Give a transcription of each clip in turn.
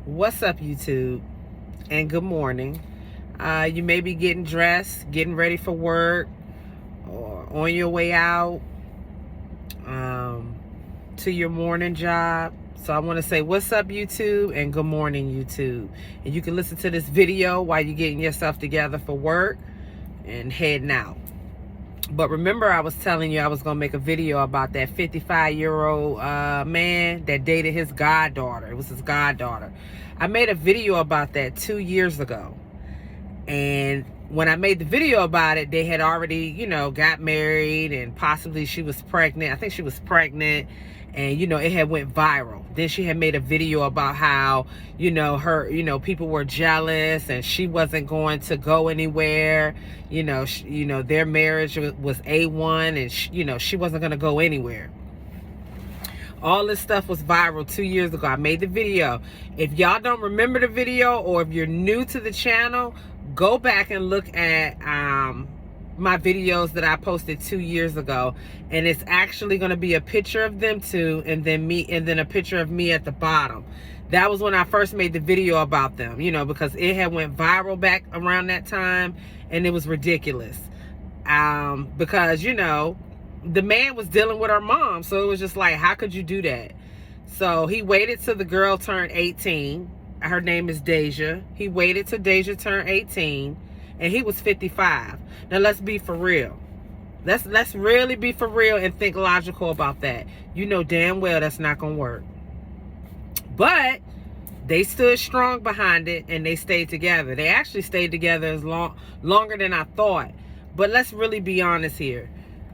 What's up, YouTube? And good morning. You may be getting dressed, getting ready for work, or on your way out to your morning job. So I want to say what's up, YouTube, and good morning, YouTube. And you can listen to this video while you're getting yourself together for work and heading out. But remember, I was telling you I was going to make a video about that 55-year-old man that dated his goddaughter. It was his goddaughter. I made a video about that 2 years ago. And when I made the video about it, they had already, got married, and possibly she was pregnant. I think she was pregnant. And, it had went viral. Then she had made a video about how, her, people were jealous and she wasn't going to go anywhere. Their marriage was A1 and, she wasn't going to go anywhere. All this stuff was viral 2 years ago. I made the video. If y'all don't remember the video, or if you're new to the channel, go back and look at my videos that I posted 2 years ago, and it's actually going to be a picture of them two, and then me, and then a picture of me at the bottom. That was when I first made the video about them, because it had went viral back around that time, and it was ridiculous. Because the man was dealing with her mom, so it was just like, how could you do that? So he waited till the girl turned 18. Her name is Deja. He waited till Deja turned 18, and he was 55. Now let's be for real. Let's really be for real and think logical about that. You know damn well that's not gonna work. But they stood strong behind it, and they stayed together. They actually stayed together as longer than I thought. But let's really be honest here.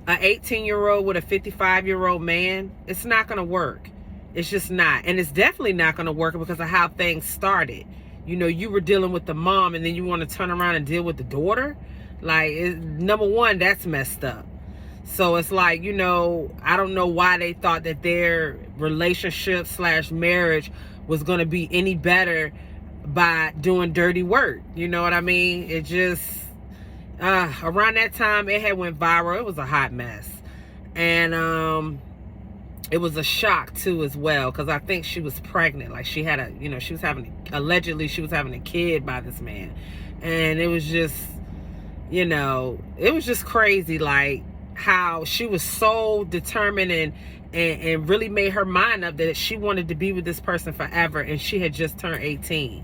An 18-year-old with a 55-year-old man, it's not gonna work. It's just not. And it's definitely not gonna work because of how things started. You were dealing with the mom, and then you want to turn around and deal with the daughter. Like, number one, that's messed up. So it's like, I don't know why they thought that their relationship / marriage was going to be any better by doing dirty work. You know what I mean? It just, around that time, it had went viral. It was a hot mess. And, it was a shock too as well, because I think she was pregnant. Like, she had allegedly she was having a kid by this man. And it was just, it was just crazy, like how she was so determined and really made her mind up that she wanted to be with this person forever, and she had just turned 18.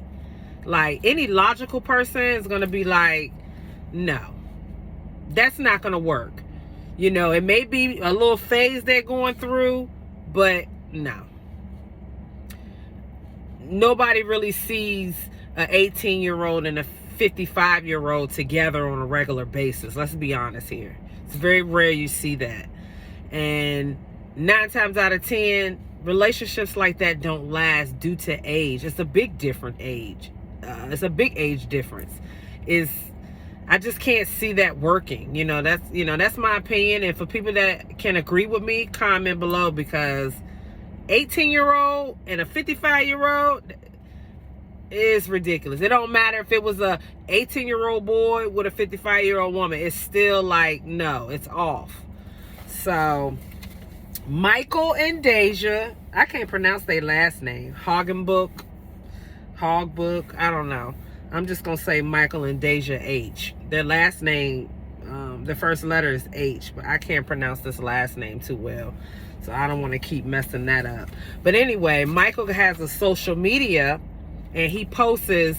Like, any logical person is going to be like, no, that's not going to work. It may be a little phase they're going through, but no. Nobody really sees an 18-year-old and a 55-year-old together on a regular basis. Let's be honest here. It's very rare you see that. And 9 times out of 10, relationships like that don't last due to age. It's a big different age. It's a big age difference. I just can't see that working. That's my opinion. And for people that can agree with me, comment below, because 18-year-old and a 55-year-old is ridiculous. It don't matter if it was a 18-year-old boy with a 55-year-old woman. It's still like, no, it's off. So Michael and Deja, I can't pronounce their last name. Hogbook, I don't know. I'm just going to say Michael and Deja H. Their last name, the first letter is H, but I can't pronounce this last name too well, so I don't want to keep messing that up. But anyway, Michael has a social media, and he posts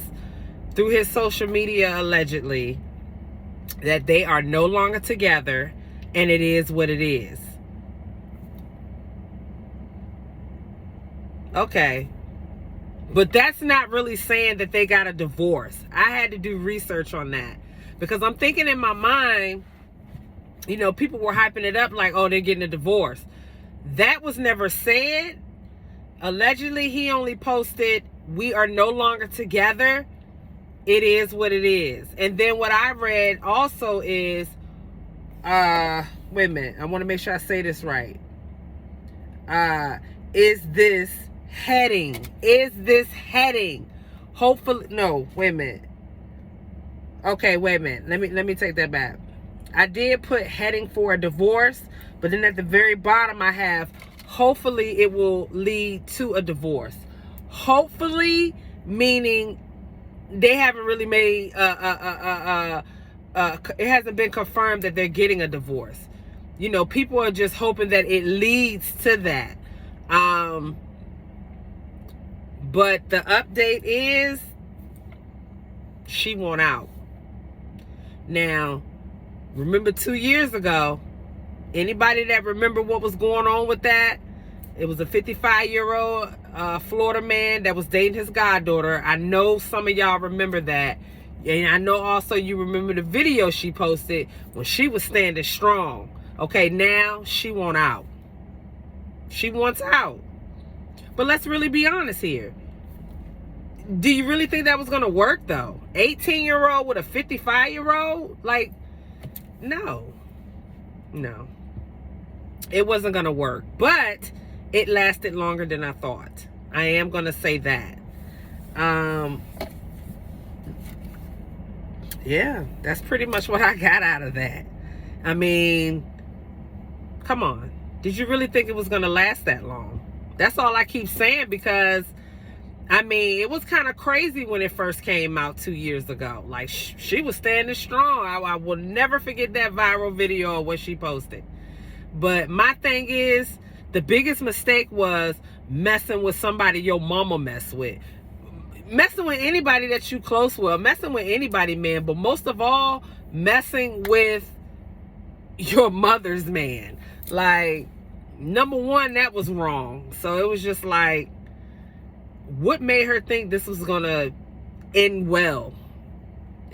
through his social media, allegedly, that they are no longer together, and it is what it is. Okay. But that's not really saying that they got a divorce. I had to do research on that, because I'm thinking in my mind, people were hyping it up like, oh, they're getting a divorce. That was never said. Allegedly, he only posted, we are no longer together. It is what it is. And then what I read also is, wait a minute. I want to make sure I say this right. Is this heading? Hopefully, no, wait a minute. Okay, wait a minute. Let me take that back. I did put heading for a divorce, but then at the very bottom I have, hopefully it will lead to a divorce. Hopefully meaning they haven't really made it hasn't been confirmed that they're getting a divorce. You know, people are just hoping that it leads to that. But the update is she won out. Now, remember 2 years ago, anybody that remember what was going on with that? It was a 55-year-old Florida man that was dating his goddaughter. I know some of y'all remember that. And I know also you remember the video she posted when she was standing strong. Okay, now she wants out. She wants out. But let's really be honest here. Do you really think that was going to work, though? 18-year-old with a 55-year-old? Like, no. No. It wasn't going to work. But it lasted longer than I thought. I am going to say that. Yeah, that's pretty much what I got out of that. I mean, come on. Did you really think it was going to last that long? That's all I keep saying, because, I mean, it was kind of crazy when it first came out 2 years ago. Like, she was standing strong. I will never forget that viral video of what she posted. But my thing is, the biggest mistake was messing with somebody your mama messed with. Messing with anybody that you close with. Messing with anybody, man. But most of all, messing with your mother's man. Like, number one, that was wrong. So it was just like, what made her think this was going to end well?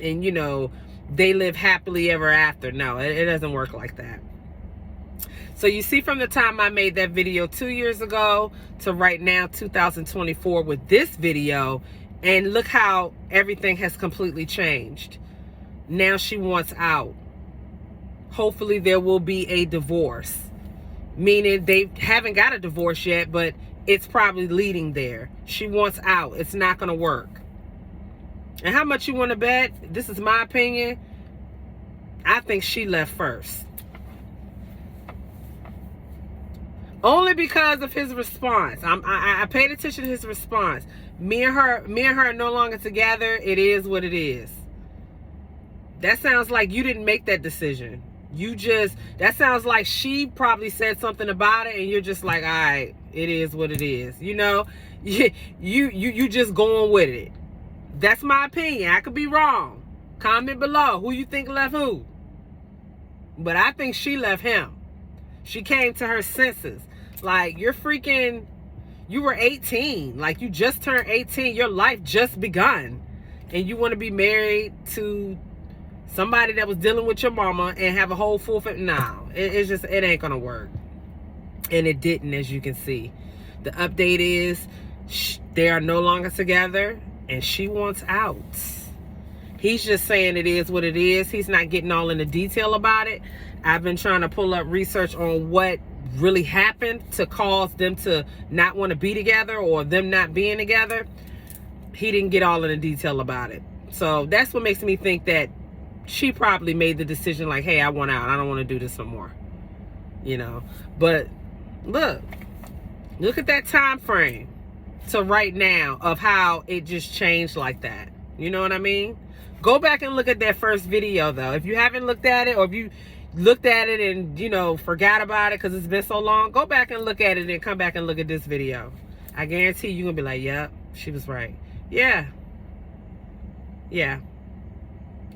And, you know, they live happily ever after. No, it doesn't work like that. So you see, from the time I made that video 2 years ago to right now, 2024, with this video, and look how everything has completely changed. Now she wants out. Hopefully there will be a divorce. Meaning they haven't got a divorce yet, but it's probably leading there. She wants out. It's not going to work. And how much you want to bet? This is my opinion. I think she left first. Only because of his response. I paid attention to his response. Me and her are no longer together. It is what it is. That sounds like you didn't make that decision. That sounds like she probably said something about it, and you're just like, all right, it is what it is. You know, you just going with it. That's my opinion. I could be wrong. Comment below who you think left who. But I think she left him. She came to her senses. Like, you were 18. Like, you just turned 18. Your life just begun. And you want to be married to somebody that was dealing with your mama and have a whole full family. No, it ain't going to work. And it didn't, as you can see. The update is they are no longer together, and she wants out. He's just saying it is what it is. He's not getting all in the detail about it. I've been trying to pull up research on what really happened to cause them to not want to be together, or them not being together. He didn't get all in the detail about it. So that's what makes me think that she probably made the decision like, hey, I want out. I don't want to do this no more. You know, but look at that time frame to right now of how it just changed like that. You know what I mean? Go back and look at that first video, though. If you haven't looked at it, or if you looked at it and, you know, forgot about it because it's been so long, go back and look at it and come back and look at this video. I guarantee you're going to be like, yep, she was right. Yeah.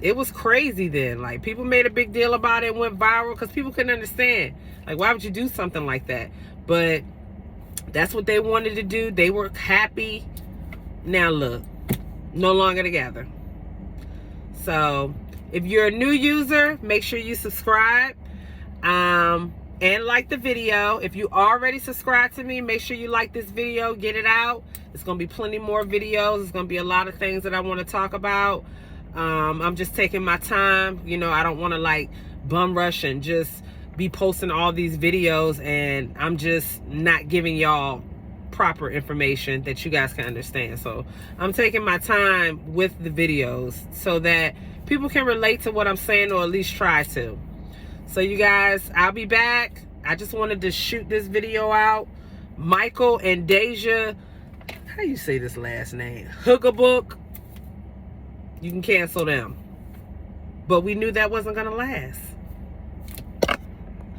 It was crazy then. Like, people made a big deal about it and went viral because people couldn't understand. Like, why would you do something like that? But that's what they wanted to do. They were happy. Now look, no longer together. So if you're a new user, make sure you subscribe and like the video. If you already subscribed to me, make sure you like this video, get it out. There's going to be plenty more videos. There's going to be a lot of things that I want to talk about. I'm just taking my time. You know, I don't want to like bum rush and just be posting all these videos, and I'm just not giving y'all proper information that you guys can understand. So I'm taking my time with the videos so that people can relate to what I'm saying, or at least try to. So you guys, I'll be back. I just wanted to shoot this video out. Michael and Deja how you say this last name? Hookabook. You can cancel them. But we knew that wasn't going to last.